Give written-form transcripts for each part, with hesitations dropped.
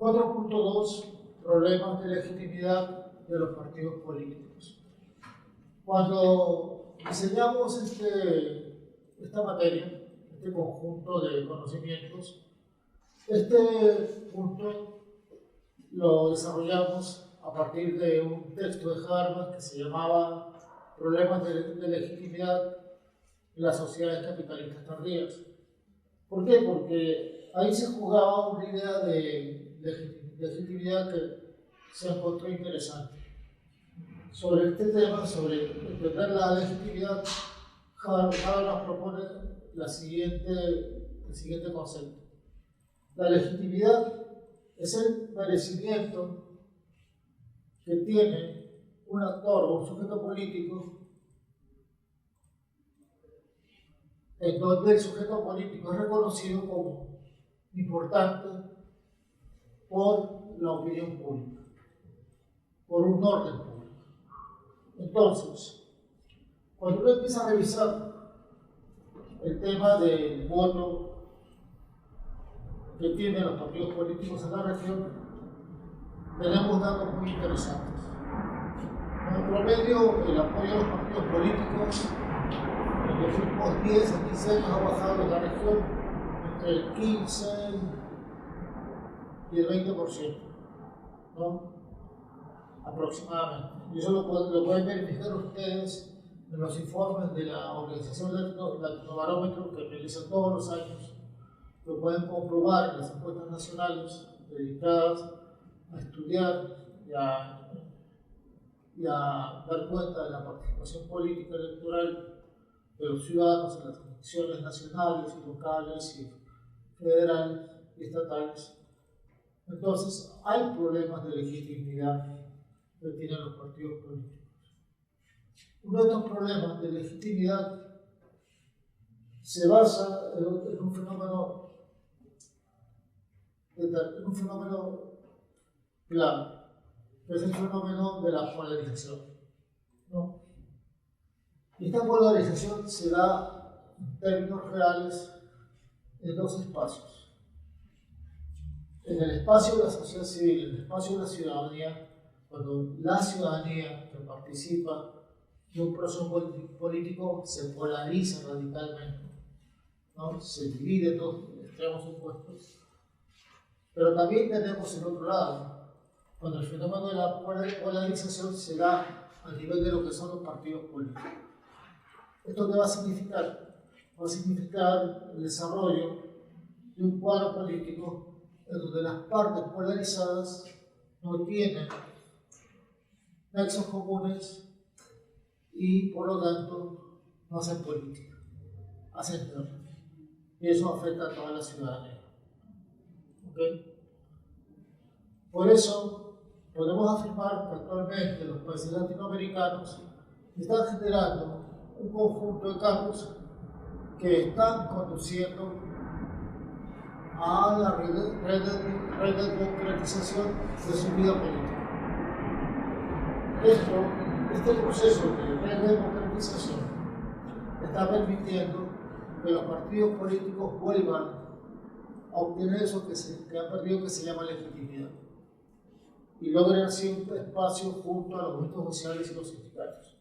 4.2 Problemas de legitimidad de los partidos políticos. Cuando diseñamos esta materia, este conjunto de conocimientos, este punto lo desarrollamos a partir de un texto de Habermas que se llamaba Problemas de legitimidad en las sociedades capitalistas tardías. ¿Por qué? Porque ahí se jugaba una idea de legitimidad que se encontró interesante. Sobre este tema, sobre entender la legitimidad, Habermas propone el siguiente concepto. La legitimidad es el merecimiento que tiene un actor o un sujeto político en donde el sujeto político es reconocido como importante por la opinión pública, por un orden público. Entonces, cuando uno empieza a revisar el tema del voto que tienen los partidos políticos en la región, tenemos datos muy interesantes. En promedio, el apoyo a los partidos políticos en los últimos 10 a 15 años ha bajado en la región entre el 15 y el 20%, ¿no? Aproximadamente. Y eso lo pueden verificar ustedes en los informes de la Organización Latinobarómetro que realizan todos los años. Lo pueden comprobar en las encuestas nacionales dedicadas a estudiar y a dar cuenta de la participación política electoral de los ciudadanos en las elecciones nacionales y locales y federales y estatales. Entonces, hay problemas de legitimidad que tienen los partidos políticos. Uno de estos problemas de legitimidad se basa en un fenómeno clave, que es el fenómeno de la polarización, ¿no? Y esta polarización se da en términos reales en dos espacios. En el espacio de la sociedad civil, en el espacio de la ciudadanía, cuando la ciudadanía que participa de un proceso político se polariza radicalmente, ¿no? Se divide en dos extremos opuestos. Pero también tenemos el otro lado, cuando el fenómeno de la polarización se da a nivel de lo que son los partidos políticos. ¿Esto qué va a significar? Va a significar el desarrollo de un cuadro político en donde las partes polarizadas no tienen nexos comunes y por lo tanto no hacen política, hacen guerra. Y eso afecta a toda la ciudadanía. ¿Okay? Por eso podemos afirmar que actualmente los países latinoamericanos están generando un conjunto de cambios que están conduciendo a la redemocratización de su vida política. Este proceso de redemocratización está permitiendo que los partidos políticos vuelvan a obtener eso que han perdido, que se llama legitimidad, y logren así un espacio junto a los movimientos sociales y los sindicatos.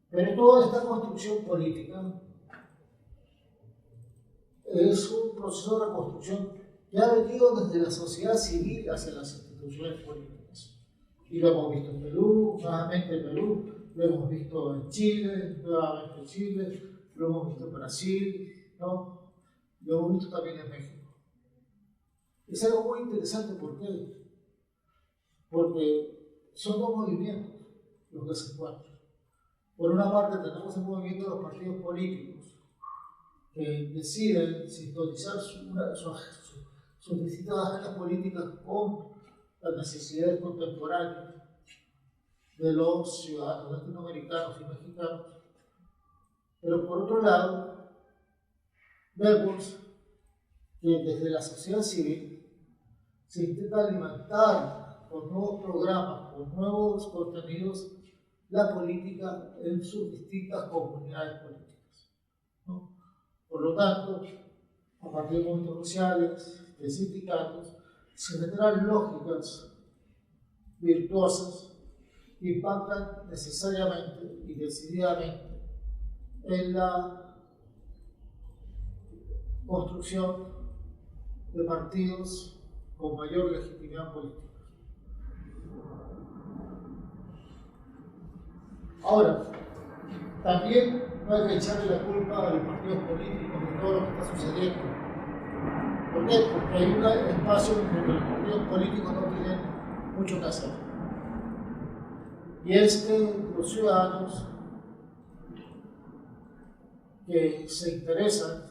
Pero toda esta construcción política es un proceso de reconstrucción que ha venido desde la sociedad civil hacia las instituciones políticas. Y lo hemos visto en Perú, nuevamente en Perú, lo hemos visto en Chile, nuevamente en Chile, lo hemos visto en Brasil, ¿no? Lo hemos visto también en México. Es algo muy interesante, ¿por qué? Porque son dos movimientos los que se encuentran. Por una parte tenemos el movimiento de los partidos políticos que deciden sintonizar sus distintas agendas políticas con las necesidades contemporáneas de los ciudadanos latinoamericanos y mexicanos. Pero por otro lado, vemos que desde la sociedad civil se intenta alimentar con nuevos programas, con nuevos contenidos, la política en sus distintas comunidades políticas, ¿no? Por lo tanto, a partir de movimientos sociales, de sindicatos, se generan lógicas virtuosas que impactan necesariamente y decididamente en la construcción de partidos con mayor legitimidad política. Ahora, también no hay que echarle la culpa a los partidos políticos de todo lo que está sucediendo. ¿Por qué? Porque hay un espacio en el que los partidos políticos no tienen mucho que hacer. Y es que los ciudadanos que se interesan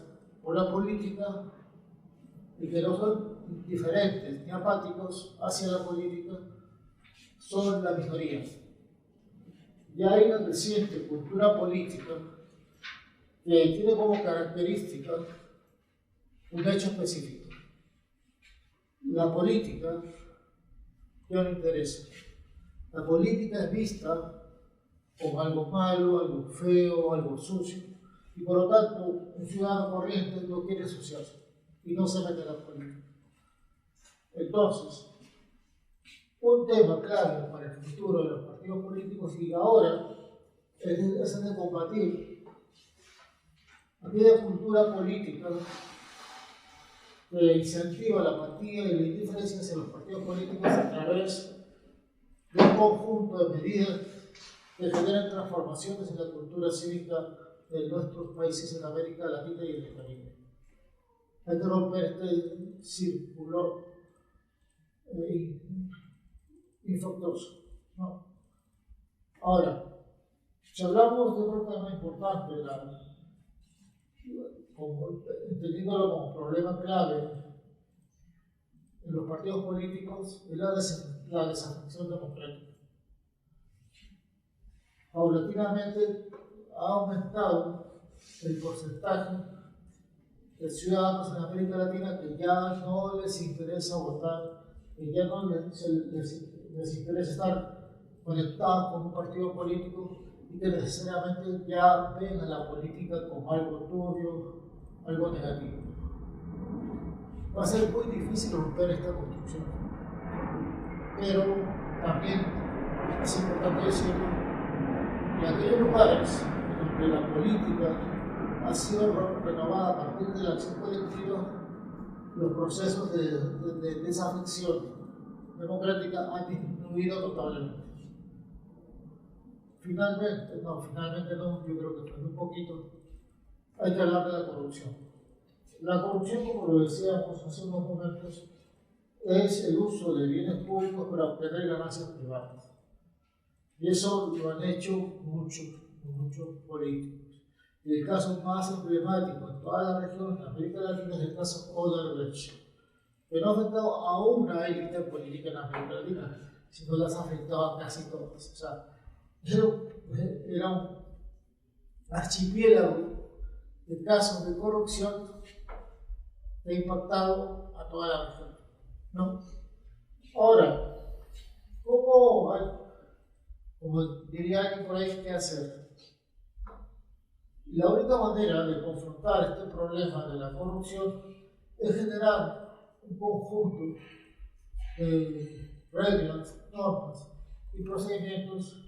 por la política y que no son indiferentes ni apáticos hacia la política son la minoría. Ya hay una creciente cultura política que tiene como característica un hecho específico. La política ya no interesa. La política es vista como algo malo, algo feo, algo sucio, y por lo tanto un ciudadano corriente no quiere asociarse y no se mete en la política. Entonces, un tema clave para el futuro de los partidos políticos y ahora es el de combatir aquella cultura política que incentiva la apatía y la indiferencia hacia los partidos políticos a través de un conjunto de medidas que generan transformaciones en la cultura cívica de nuestros países en América Latina y en el Caribe. Hay que romper este círculo infructuoso, ¿no? Ahora, si hablamos de otro tema importante, entendiéndolo como problema clave en los partidos políticos, es la desafección democrática. Paulatinamente ha aumentado el porcentaje de ciudadanos en América Latina que ya no les interesa votar, que ya no les interesa estar conectados con un partido político y que necesariamente ya ven a la política como algo turbio, algo negativo. Va a ser muy difícil romper esta construcción, pero también es importante decirlo, en aquellos lugares en donde la política ha sido renovada a partir de la acción colectiva, los procesos de desafección democrática han disminuido notablemente. Finalmente no, yo creo que falta un poquito, hay que hablar de la corrupción. La corrupción, como lo decíamos hace unos momentos, es el uso de bienes públicos para obtener ganancias privadas. Y eso lo han hecho muchos políticos. Y el caso más emblemático en toda la región, en América Latina, es el caso Odebrecht, que no ha afectado a una élite política en América Latina, sino las ha afectado a casi todas. O sea, era un archipiélago de casos de corrupción que ha impactado a toda la región, ¿no? Ahora, como diría alguien por ahí, ¿qué hacer? La única manera de confrontar este problema de la corrupción es generar un conjunto de reglas, normas y procedimientos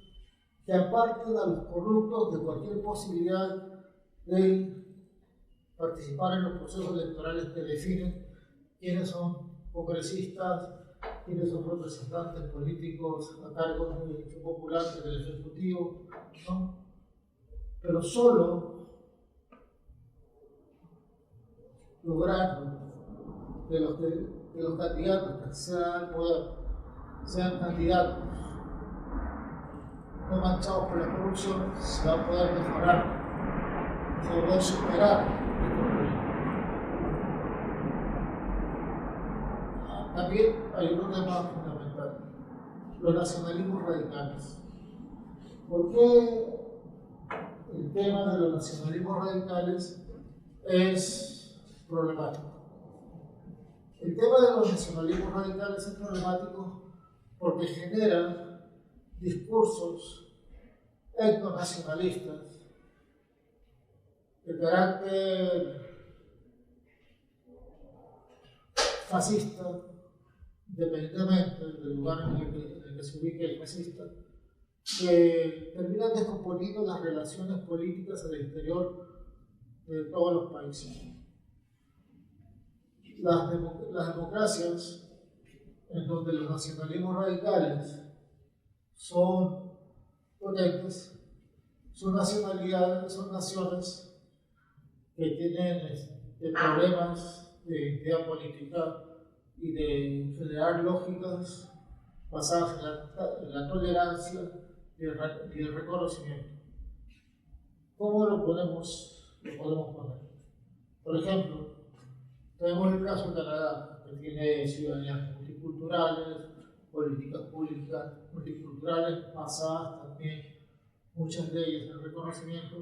que aparten a los corruptos de cualquier posibilidad de participar en los procesos electorales que definen quiénes son congresistas, quiénes son representantes políticos a cargo de la elección popular del Ejecutivo, ¿no? Pero solo logrando que los candidatos que accedan al poder sean candidatos no manchados por la corrupción, se va a poder mejorar, se va a poder superar este problema. También hay otro tema fundamental, los nacionalismos radicales. ¿Por qué el tema de los nacionalismos radicales es problemático? El tema de los nacionalismos radicales es problemático porque genera discursos etnonacionalistas de carácter fascista, independientemente del lugar en el que se ubique el fascista, que terminan descomponiendo las relaciones políticas al exterior de todos los países. Las democracias en donde los nacionalismos radicales son potentes, son naciones que tienen problemas de identidad política y de generar lógicas basadas en la tolerancia y el reconocimiento. ¿Cómo lo podemos poner? Por ejemplo, tenemos el caso de Canadá, que tiene ciudadanías multiculturales, políticas públicas multiculturales, basadas también muchas leyes en reconocimiento,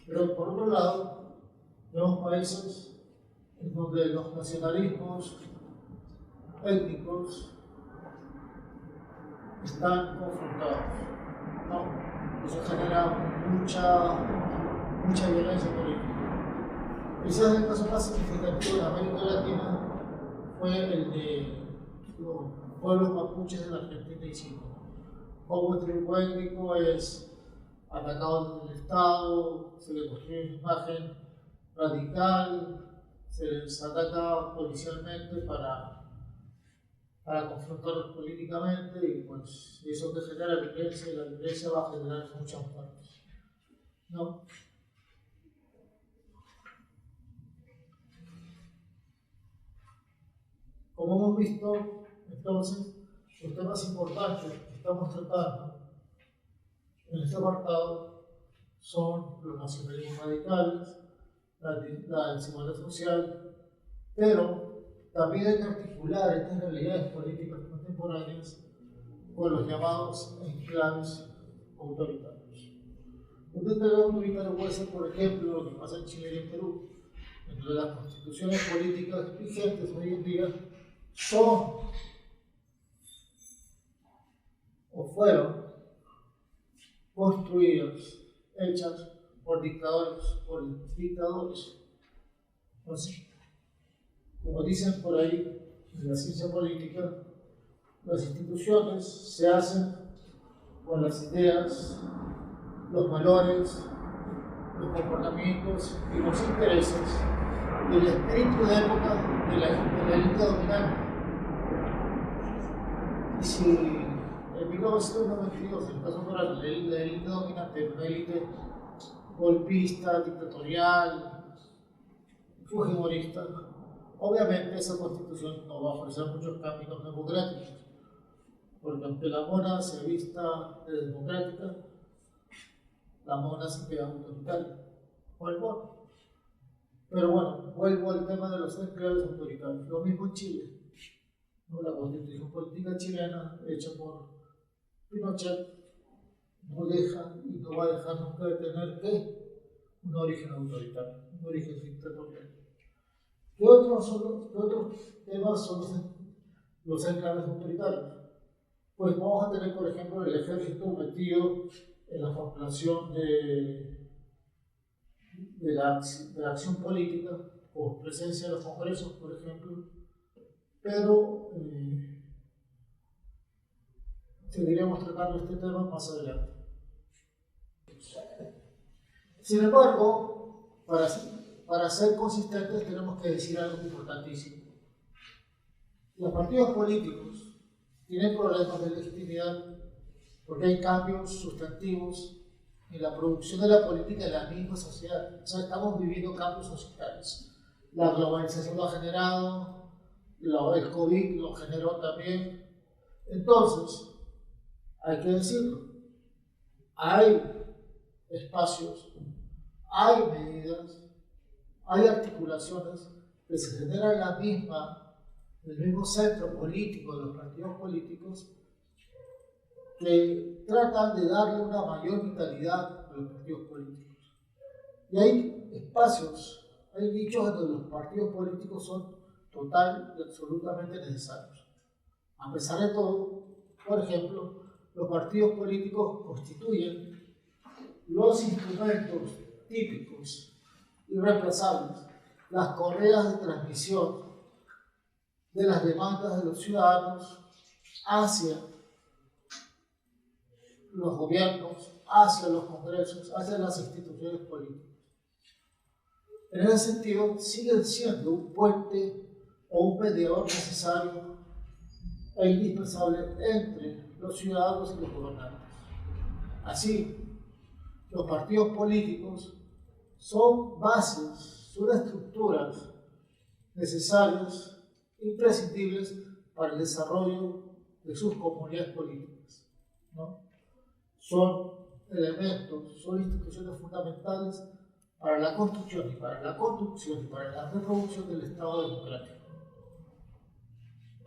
pero por otro lado, tenemos países en donde los nacionalismos étnicos están confrontados, ¿no? Eso genera mucha violencia política. Quizás el caso más significativo de América Latina fue el de los pueblos mapuches de la Argentina y Chile. Como el triunfo étnico es atacado desde el Estado, se le construye una imagen radical, se les ataca policialmente para confrontarlos políticamente, y pues eso que genera violencia, y la violencia va a generar muchas muertes, ¿no? Como hemos visto, entonces, los temas importantes que estamos tratando en este apartado son los nacionalismos radicales, la desigualdad social, pero también hay que articular estas realidades políticas contemporáneas con los llamados enclaves autoritarios. Un enclave autoritario puede ser, por ejemplo, lo que pasa en Chile y en Perú, en donde las constituciones políticas vigentes hoy en día son o fueron construidas, hechas por dictadores. Entonces, como dicen por ahí en la ciencia política, las instituciones se hacen con las ideas, los valores, los comportamientos y los intereses del espíritu de época de la élite dominante. Y si en 1992, en el caso fuera la élite dominante, una élite golpista, dictatorial, fujimorista, obviamente esa constitución no va a ofrecer muchos cambios democráticos, porque aunque la mona se vista de democrática, la mona se queda autoritaria, o el mono. Pero bueno, vuelvo al tema de los enclaves autoritarios. Lo mismo en Chile, ¿no? La constitución política chilena, hecha por Pinochet, no deja y no va a dejar nunca de tener un origen autoritario, un origen dictatorial. ¿Qué otros temas son los enclaves autoritarios? Pues vamos a tener, por ejemplo, el ejército metido en la formulación de la acción política, con presencia en los congresos, por ejemplo, pero seguiremos tratando este tema más adelante. Sin embargo, para ser consistentes tenemos que decir algo importantísimo. Los partidos políticos tienen problemas de legitimidad porque hay cambios sustantivos en la producción de la política de la misma sociedad. O sea, estamos viviendo cambios sociales. La globalización lo ha generado, el COVID lo generó también. Entonces, hay que decirlo, hay espacios, hay medidas, hay articulaciones que se generan el mismo centro político de los partidos políticos, que tratan de darle una mayor vitalidad a los partidos políticos. Y hay espacios, hay nichos en donde los partidos políticos son total y absolutamente necesarios. A pesar de todo, por ejemplo, los partidos políticos constituyen los instrumentos típicos, irreemplazables, las correas de transmisión de las demandas de los ciudadanos hacia los gobiernos, hacia los congresos, hacia las instituciones políticas. En ese sentido, siguen siendo un puente o un mediador necesario e indispensable entre los ciudadanos y los gobernantes. Así, los partidos políticos son bases, son estructuras necesarias, imprescindibles para el desarrollo de sus comunidades políticas, ¿no? Son elementos, son instituciones fundamentales para la construcción y para la conducción y para la reproducción del Estado democrático.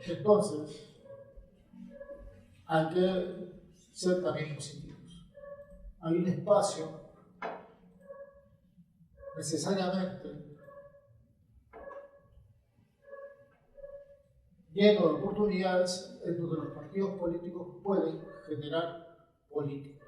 Entonces, hay que ser también positivos. Hay un espacio necesariamente lleno de oportunidades en donde los partidos políticos pueden generar política.